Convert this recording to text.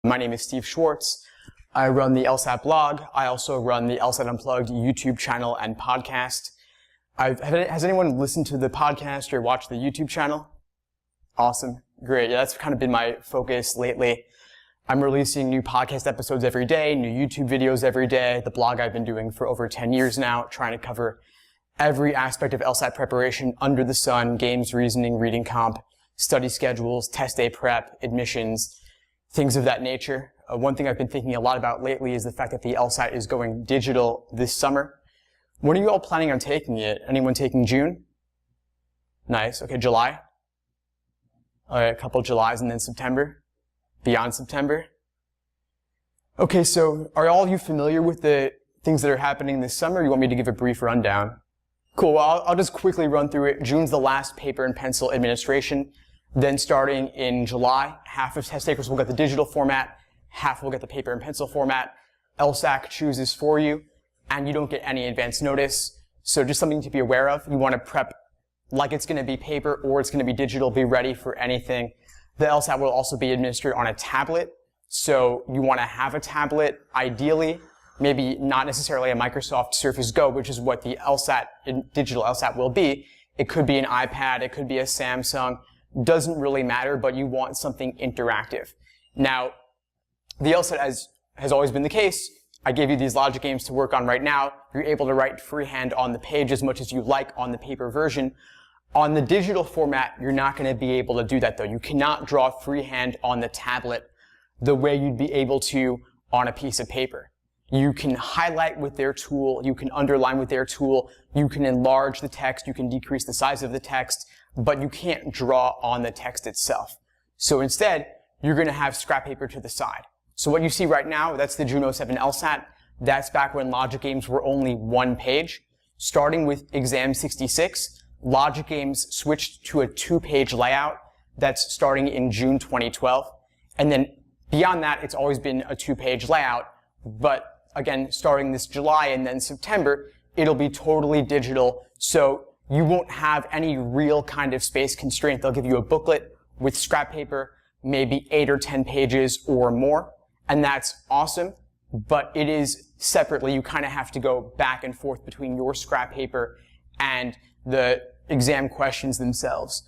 My name is Steve Schwartz. I run the LSAT blog. I also run the LSAT Unplugged YouTube channel and podcast. Has anyone listened to the podcast or watched the YouTube channel? Awesome. Great. Yeah, that's kind of been my focus lately. I'm releasing new podcast episodes every day, new YouTube videos every day. The blog I've been doing for over 10 years now, trying to cover every aspect of LSAT preparation under the sun: games, reasoning, reading comp, study schedules, test day prep, admissions, things of that nature. One thing I've been thinking a lot about lately is the fact that the LSAT is going digital this summer. When are you all planning on taking it? Anyone taking June? Nice. Okay, July? All right, a couple of Julys and then September? Beyond September? Okay, so are all of you familiar with the things that are happening this summer? You want me to give a brief rundown? Cool, well, I'll just quickly run through it. June's the last paper and pencil administration. Then starting in July, half of test takers will get the digital format, half will get the paper and pencil format. LSAC chooses for you, and you don't get any advance notice. So just something to be aware of. You want to prep like it's going to be paper or it's going to be digital. Be ready for anything. The LSAT will also be administered on a tablet. So you want to have a tablet, ideally, maybe not necessarily a Microsoft Surface Go, which is what the LSAT, digital LSAT will be. It could be an iPad, it could be a Samsung. Doesn't really matter, but you want something interactive. Now, the LSAT, as has always been the case, I gave you these logic games to work on right now. You're able to write freehand on the page as much as you like on the paper version. On the digital format, you're not going to be able to do that, though. You cannot draw freehand on the tablet the way you'd be able to on a piece of paper. You can highlight with their tool, you can underline with their tool, you can enlarge the text, you can decrease the size of the text, but you can't draw on the text itself. So instead, you're going to have scrap paper to the side. So what you see right now, that's the June 07 LSAT. That's back when logic games were only one page. Starting with exam 66, logic games switched to a two-page layout. That's starting in June 2012. And then beyond that, it's always been a two-page layout. But again, starting this July and then September, it'll be totally digital. So you won't have any real kind of space constraint. They'll give you a booklet with scrap paper, maybe 8 or 10 pages or more, and that's awesome, but it is separately. You kind of have to go back and forth between your scrap paper and the exam questions themselves.